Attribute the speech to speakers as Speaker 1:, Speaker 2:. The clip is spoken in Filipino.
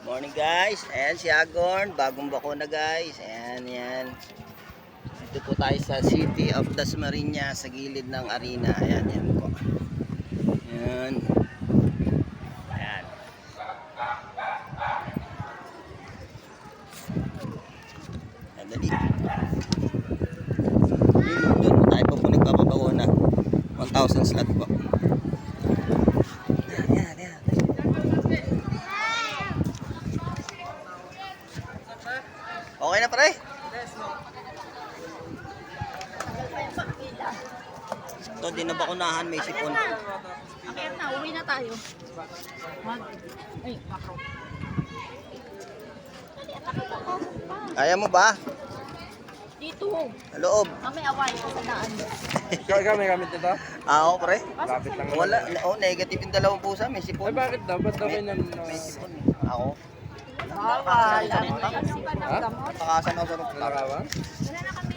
Speaker 1: Morning guys, ayan si Agorn, bagong bakuna guys, ayan yan. Dito po tayo sa City of Dasmariñas sa gilid ng arena, ayan yan po. Ayan. Ayan. Ayan, dali. Doon po tayo po nagpapabakuna. 1,000 slot po. Okay na pare? Ito, di na bakunahan, may sipon.
Speaker 2: Akyat na, uwi na tayo. Ay, makro.
Speaker 1: Kaya mo ba?
Speaker 2: Dito.
Speaker 1: Sa loob.
Speaker 2: Kami away ko sa daan.
Speaker 3: Ikaw may gamit nito?
Speaker 1: Ako pare?
Speaker 3: Lapit lang.
Speaker 1: Wala, negative yung dalawang pusa, may
Speaker 3: Ay
Speaker 1: sipon.
Speaker 3: bakit daw? Ba't daw kayo
Speaker 1: May sipon. Ako?
Speaker 2: Bawal. Kasi pa ng gamot.
Speaker 1: Pakasan ako sa rooftop.
Speaker 3: nanakawan?
Speaker 2: Wala na kami.